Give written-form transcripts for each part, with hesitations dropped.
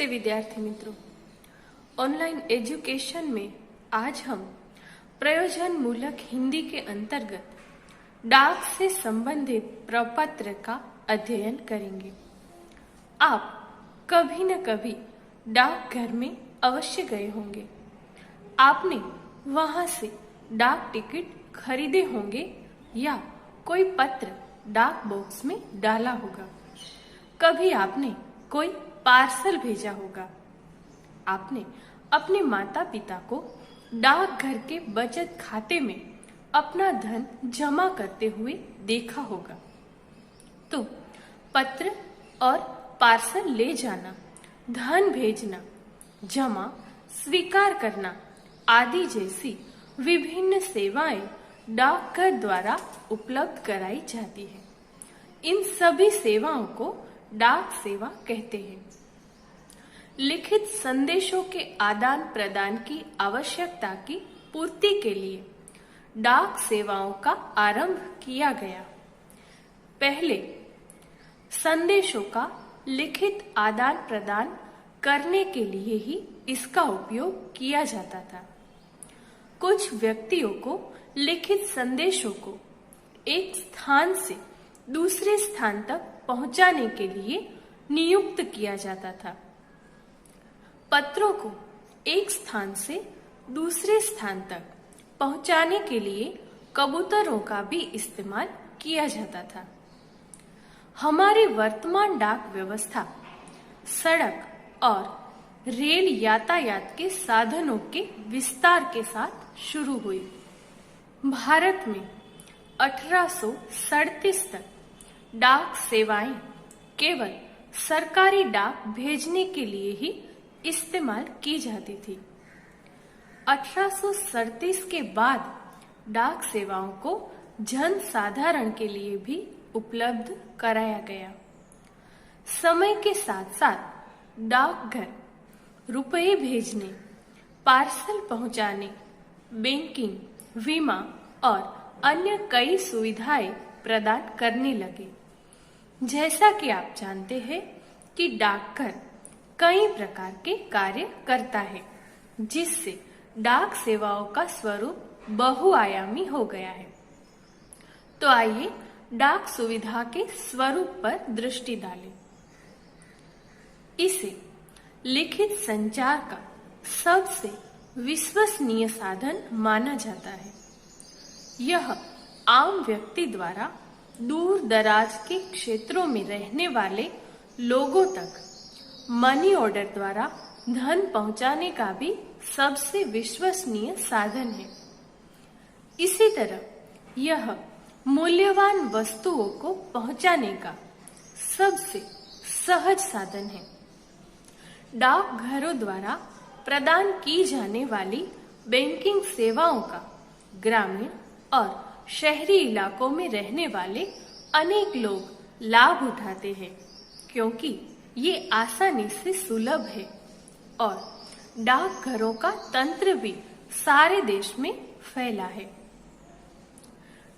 विद्यार्थी मित्रों, online education में आज हम प्रयोजन मूलक हिंदी के अंतर्गत डाक से संबंधित प्रपत्र का अध्ययन करेंगे। आप कभी न कभी डाकघर में अवश्य गए होंगे। आपने वहां से डाक टिकट खरीदे होंगे या कोई पत्र डाक बॉक्स में डाला होगा। कभी आपने कोई पार्सल भेजा होगा। आपने अपने माता पिता को डाकघर के बचत खाते में अपना धन जमा करते हुए देखा होगा। तो पत्र और पार्सल ले जाना, धन भेजना, जमा, स्वीकार करना आदि जैसी विभिन्न सेवाएं डाकघर द्वारा उपलब्ध कराई जाती है। इन सभी सेवाओं को डाक सेवा कहते हैं। लिखित संदेशों के आदान प्रदान की आवश्यकता की पूर्ति के लिए डाक सेवाओं का आरंभ किया गया। पहले संदेशों का लिखित आदान प्रदान करने के लिए ही इसका उपयोग किया जाता था। कुछ व्यक्तियों को लिखित संदेशों को एक स्थान से दूसरे स्थान तक पहुंचाने के लिए नियुक्त किया जाता था। पत्रों को एक स्थान से दूसरे स्थान तक पहुंचाने के लिए कबूतरों का भी इस्तेमाल किया जाता था। हमारी वर्तमान डाक व्यवस्था सड़क और रेल यातायात के साधनों के विस्तार के साथ शुरू हुई। भारत में 1837 तक डाक सेवाएं केवल सरकारी डाक भेजने के लिए ही इस्तेमाल की जाती थी। 1837 के बाद डाक सेवाओं को जन साधारण के लिए भी उपलब्ध कराया गया। समय के साथ साथ डाकघर रुपए भेजने, पार्सल पहुंचाने, बैंकिंग, बीमा और अन्य कई सुविधाएं प्रदान करने लगे। जैसा कि आप जानते हैं कि डाकघर कई प्रकार के कार्य करता है, जिससे डाक सेवाओं का स्वरूप बहुआयामी हो गया है। तो आइए डाक सुविधा के स्वरूप पर दृष्टि डालें। इसे लिखित संचार का सबसे विश्वसनीय साधन माना जाता है। यह आम व्यक्ति द्वारा दूर दराज के क्षेत्रों में रहने वाले लोगों तक मनी ऑर्डर द्वारा धन पहुंचाने का भी सबसे विश्वसनीय साधन है। इसी तरह यह मूल्यवान वस्तुओं को पहुंचाने का सबसे सहज साधन है। डाकघरों द्वारा प्रदान की जाने वाली बैंकिंग सेवाओं का ग्रामीण और शहरी इलाकों में रहने वाले अनेक लोग लाभ उठाते हैं, क्योंकि ये आसानी से सुलभ है और डाकघरों का तंत्र भी सारे देश में फैला है।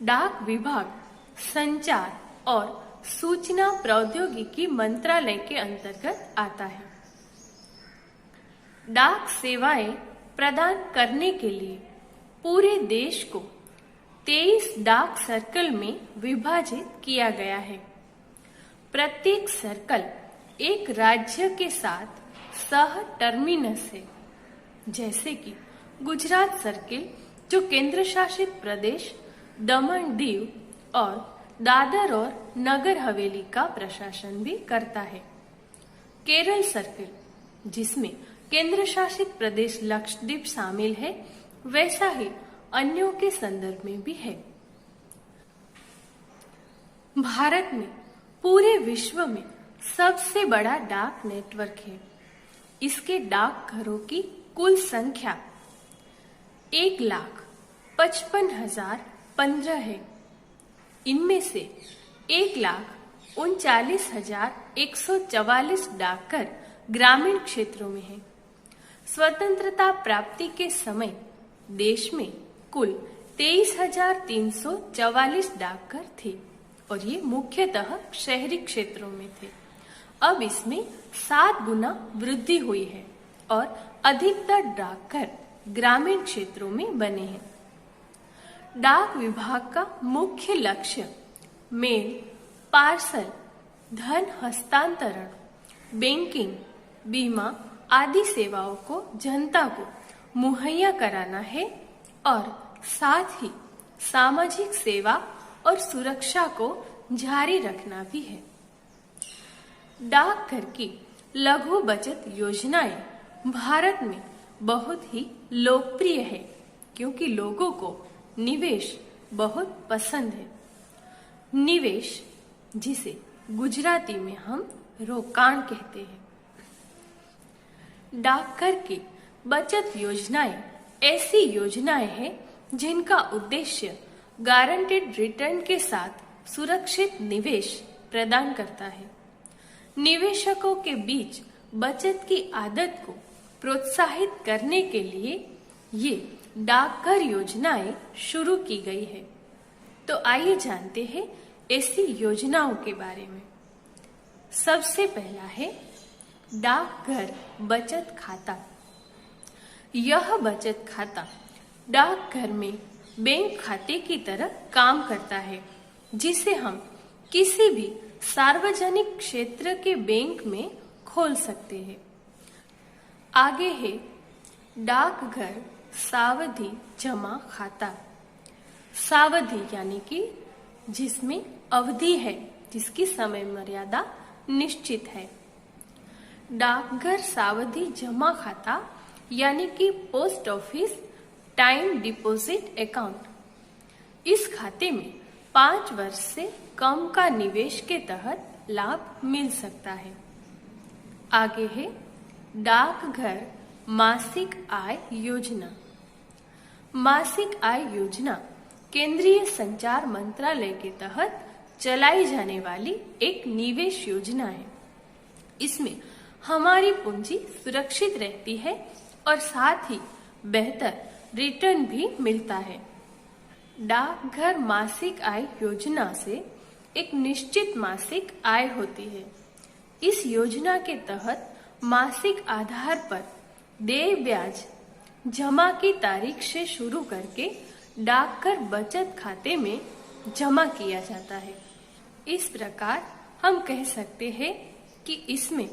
डाक विभाग संचार और सूचना प्रौद्योगिकी मंत्रालय के अंतर्गत आता है। डाक सेवाएं प्रदान करने के लिए पूरे देश को 23 डाक सर्कल में विभाजित किया गया है। प्रत्येक सर्कल एक राज्य के साथ सह टर्मिनस है, जैसे कि गुजरात सर्किल जो केंद्र शासित प्रदेश दमन दीव और दादर और नगर हवेली का प्रशासन भी करता है। केरल सर्किल जिसमें केंद्र शासित प्रदेश लक्षद्वीप शामिल है, वैसा ही अन्यों के संदर्भ में भी है। भारत में पूरे विश्व में सबसे बड़ा डाक नेटवर्क है। इसके डाकघरों की कुल संख्या 1,55,015 है। इनमें से 1,39,144 डाकघर ग्रामीण क्षेत्रों में है। स्वतंत्रता प्राप्ति के समय देश में कुल 23,344 डाकघर थे और ये मुख्यतः शहरी क्षेत्रों में थे। अब इसमें 7 गुना वृद्धि हुई है और अधिकतर डाकघर ग्रामीण क्षेत्रों में बने हैं। डाक विभाग का मुख्य लक्ष्य मेल, पार्सल, धन हस्तांतरण, बैंकिंग, बीमा आदि सेवाओं को जनता को मुहैया कराना है और साथ ही सामाजिक सेवा और सुरक्षा को जारी रखना भी है। डाकघर की लघु बचत योजनाएं भारत में बहुत ही लोकप्रिय है क्योंकि लोगों को निवेश बहुत पसंद है। निवेश, जिसे गुजराती में हम रोकाण कहते हैं। डाकघर की बचत योजनाएं ऐसी योजनाएं हैं जिनका उद्देश्य गारंटेड रिटर्न के साथ सुरक्षित निवेश प्रदान करता है। निवेशकों के बीच बचत की आदत को प्रोत्साहित करने के लिए ये डाकघर योजनाएं शुरू की गई है। तो आइए जानते हैं ऐसी योजनाओं के बारे में। सबसे पहला है डाकघर बचत खाता। यह बचत खाता डाकघर में बैंक खाते की तरह काम करता है, जिसे हम किसी भी सार्वजनिक क्षेत्र के बैंक में खोल सकते हैं। आगे है डाकघर सावधि जमा खाता। सावधि यानी कि जिसमें अवधि है, जिसकी समय मर्यादा निश्चित है। डाकघर सावधि जमा खाता यानी कि post office time deposit account. इस खाते में 5 वर्ष से कम का निवेश के तहत लाभ मिल सकता है। आगे है डाकघर मासिक आय योजना। मासिक आय योजना केंद्रीय संचार मंत्रालय के तहत चलाई जाने वाली एक निवेश योजना है। इसमें हमारी पूंजी सुरक्षित रहती है और साथ ही बेहतर रिटर्न भी मिलता है। डाकघर मासिक आय योजना से एक निश्चित मासिक आय होती है। इस योजना के तहत मासिक आधार पर देय ब्याज जमा की तारीख से शुरू करके डाकघर बचत खाते में जमा किया जाता है। इस प्रकार हम कह सकते हैं कि इसमें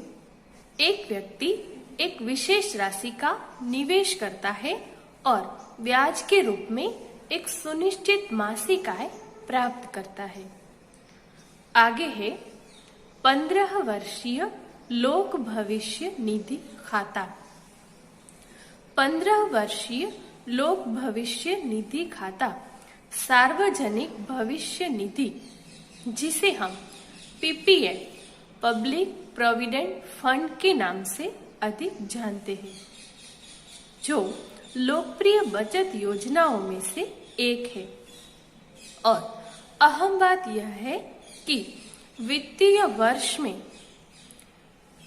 एक व्यक्ति एक विशेष राशि का निवेश करता है और ब्याज के रूप में एक सुनिश्चित मासिक आय प्राप्त करता है। आगे है 15 वर्षीय लोक भविष्य निधि खाता। 15 वर्षीय लोक भविष्य निधि खाता सार्वजनिक भविष्य निधि, जिसे हम पीपीएफ पब्लिक प्रोविडेंट फंड के नाम से अधिक जानते हैं, जो लोकप्रिय बचत योजनाओं में से एक है। और अहम बात यह है कि वित्तीय वर्ष में,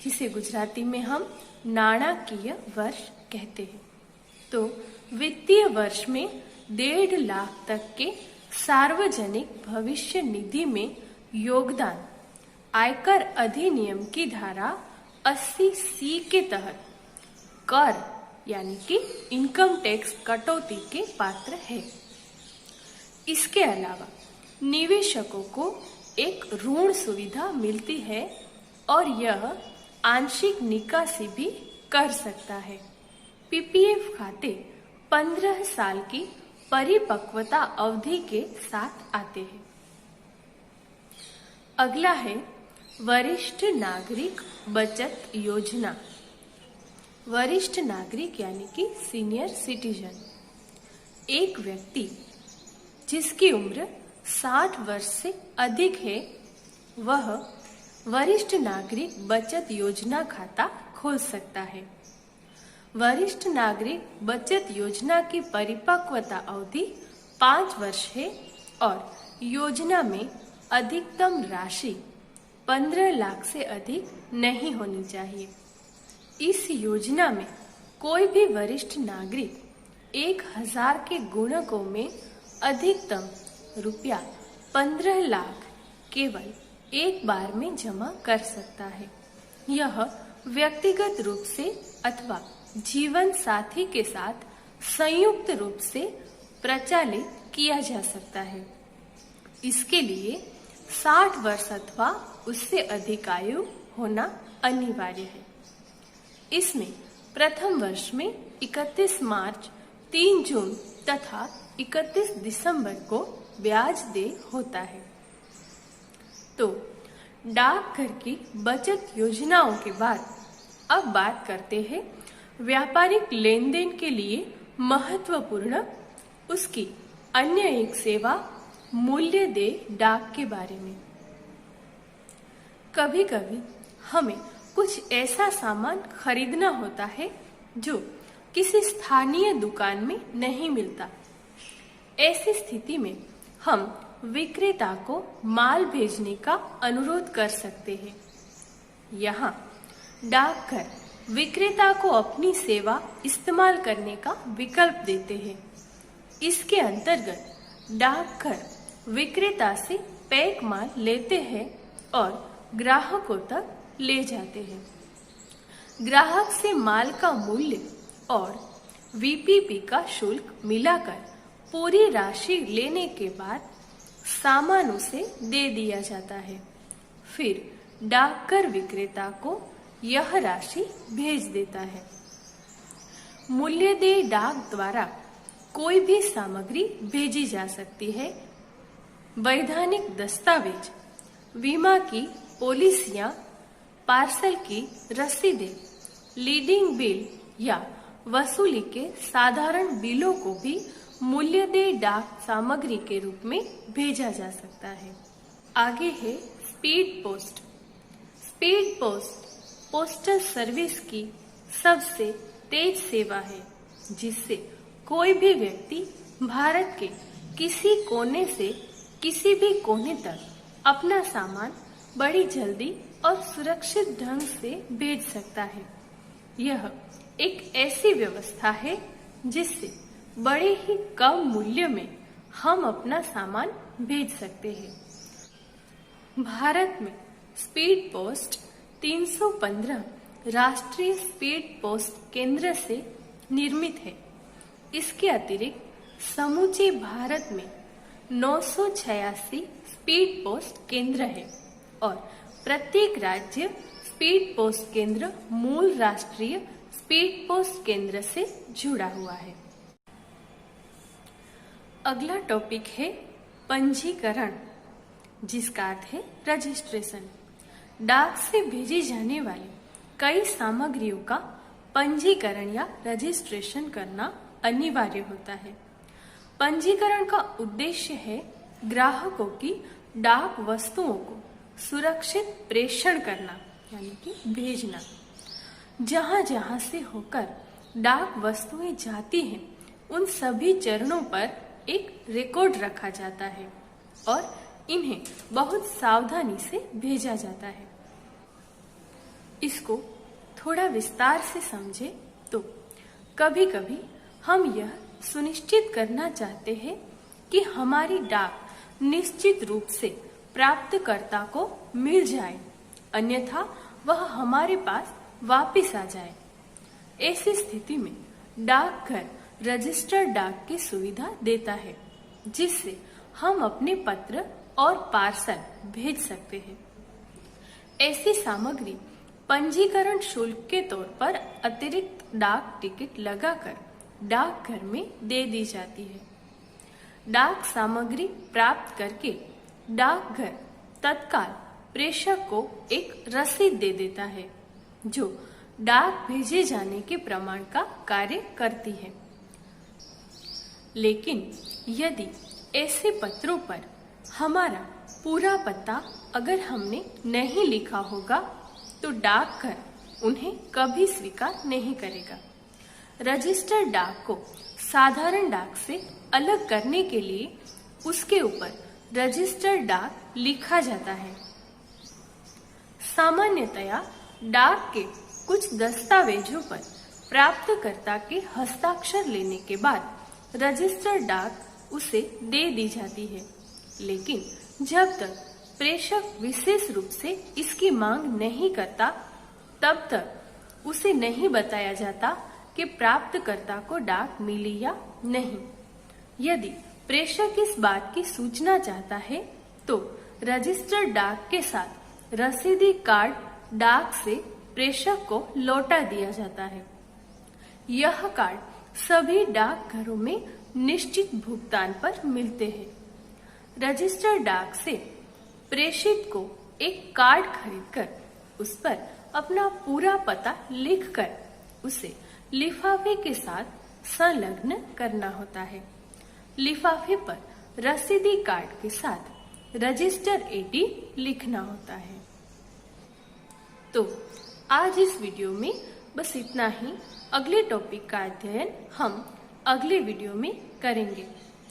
जिसे गुजराती में हम नाणाकीय वर्ष कहते हैं, तो वित्तीय वर्ष में 1.5 लाख तक के सार्वजनिक भविष्य निधि में योगदान आयकर अधिनियम की धारा 80C के तहत कर यानी कि इनकम टैक्स कटौती के पात्र है। इसके अलावा निवेशकों को एक ऋण सुविधा मिलती है और यह आंशिक निकासी भी कर सकता है। पीपीएफ खाते 15 साल की परिपक्वता अवधि के साथ आते हैं। अगला है वरिष्ठ नागरिक बचत योजना। वरिष्ठ नागरिक यानी कि सीनियर सिटीजन, एक व्यक्ति जिसकी उम्र 60 वर्ष से अधिक है, वह वरिष्ठ नागरिक बचत योजना खाता खोल सकता है। वरिष्ठ नागरिक बचत योजना की परिपक्वता अवधि 5 वर्ष है और योजना में अधिकतम राशि 15 लाख से अधिक नहीं होनी चाहिए। इस योजना में कोई भी वरिष्ठ नागरिक 1000 के गुणकों में अधिकतम ₹15 लाख केवल एक बार में जमा कर सकता है। यह व्यक्तिगत रूप से अथवा जीवन साथी के साथ संयुक्त रूप से प्रचालित किया जा सकता है। इसके लिए 60 वर्ष अथवा उससे अधिक आयु होना अनिवार्य है। इसमें प्रथम वर्ष में 31 मार्च, 3 जून तथा 31 दिसंबर को ब्याज देय होता है। तो डाकघर की बचत योजनाओं के बाद अब बात करते हैं व्यापारिक लेन देन के लिए महत्वपूर्ण उसकी अन्य एक सेवा मूल्य देय डाक के बारे में। कभी कभी हमें कुछ ऐसा सामान खरीदना होता है जो किसी स्थानीय दुकान में नहीं मिलता। ऐसी स्थिति में हम विक्रेता को माल भेजने का अनुरोध कर सकते हैं। यहाँ डाकघर विक्रेता को अपनी सेवा इस्तेमाल करने का विकल्प देते हैं। इसके अंतर्गत डाकघर विक्रेता से पैक माल लेते हैं और ग्राहकों तक ले जाते हैं। ग्राहक से माल का मूल्य और वीपीपी का शुल्क मिलाकर पूरी राशि लेने के बाद सामान उसे दे दिया जाता है। फिर डाकघर विक्रेता को यह राशि भेज देता है। मूल्य देय डाक द्वारा कोई भी सामग्री भेजी जा सकती है। वैधानिक दस्तावेज, बीमा की पॉलिसियां, पार्सल की रसीदें, लीडिंग बिल या वसूली के साधारण बिलों को भी मूल्य देय डाक सामग्री के रूप में भेजा जा सकता है। आगे है speed post. Speed post postal service की सबसे तेज सेवा है, जिससे कोई भी व्यक्ति भारत के किसी कोने से किसी भी कोने तक अपना सामान बड़ी जल्दी और सुरक्षित ढंग से भेज सकता है। यह एक ऐसी व्यवस्था है जिससे बड़े ही कम मूल्य में हम अपना सामान भेज सकते हैं। भारत में स्पीड पोस्ट 315 राष्ट्रीय स्पीड पोस्ट केंद्र से निर्मित है। इसके अतिरिक्त समूचे भारत में 986 स्पीड पोस्ट केंद्र है और प्रत्येक राज्य स्पीड पोस्ट केंद्र मूल राष्ट्रीय स्पीड पोस्ट केंद्र से जुड़ा हुआ है। अगला टॉपिक है पंजीकरण, जिसका अर्थ है रजिस्ट्रेशन। डाक से भेजी जाने वाली कई सामग्रियों का पंजीकरण या रजिस्ट्रेशन करना अनिवार्य होता है। पंजीकरण का उद्देश्य है ग्राहकों की डाक वस्तुओं को सुरक्षित प्रेषण करना, यानी कि भेजना। जहां जहां से होकर डाक वस्तुएं जाती हैं, उन सभी चरणों पर एक रिकॉर्ड रखा जाता है और इन्हें बहुत सावधानी से भेजा जाता है। इसको थोड़ा विस्तार से समझे तो कभी कभी हम यह सुनिश्चित करना चाहते हैं कि हमारी डाक निश्चित रूप से प्राप्तकर्ता को मिल जाए, अन्यथा वह हमारे पास वापस आ जाए। ऐसी स्थिति में डाकघर रजिस्टर्ड डाक की सुविधा देता है, जिससे हम अपने पत्र और पार्सल भेज सकते हैं। ऐसी सामग्री पंजीकरण शुल्क के तौर पर अतिरिक्त डाक टिकट लगाकर डाकघर में दे दी जाती है। डाक सामग्री प्राप्त करके डाकघर तत्काल प्रेषक को एक रसीद दे देता है, जो डाक भेजे जाने के प्रमाण का कार्य करती है। लेकिन यदि ऐसे पत्रों पर हमारा पूरा पता अगर हमने नहीं लिखा होगा, तो डाकघर उन्हें कभी स्वीकार नहीं करेगा। रजिस्टर्ड डाक को साधारण डाक से अलग करने के लिए उसके ऊपर रजिस्टर्ड डाक लिखा जाता है। सामान्यतया डाक के कुछ दस्तावेजों पर प्राप्तकर्ता के हस्ताक्षर लेने के बाद रजिस्टर्ड डाक उसे दे दी जाती है। लेकिन जब तक प्रेषक विशेष रूप से इसकी मांग नहीं करता, तब तक उसे नहीं बताया जाता कि प्राप्तकर्ता को डाक मिली या नहीं। यदि प्रेषक इस बात की सूचना चाहता है तो रजिस्टर्ड डाक के साथ रसीदी कार्ड डाक से प्रेषक को लौटा दिया जाता है। यह कार्ड सभी डाकघरों में निश्चित भुगतान पर मिलते हैं। रजिस्टर्ड डाक से प्रेषित को एक कार्ड खरीदकर उस पर अपना पूरा पता लिखकर उसे लिफाफे के साथ संलग्न करना होता है। लिफाफे पर रसीदी कार्ड के साथ रजिस्टर एटी लिखना होता है। तो आज इस वीडियो में बस इतना ही। अगले टॉपिक का अध्ययन हम अगले वीडियो में करेंगे।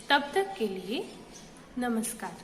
तब तक के लिए नमस्कार।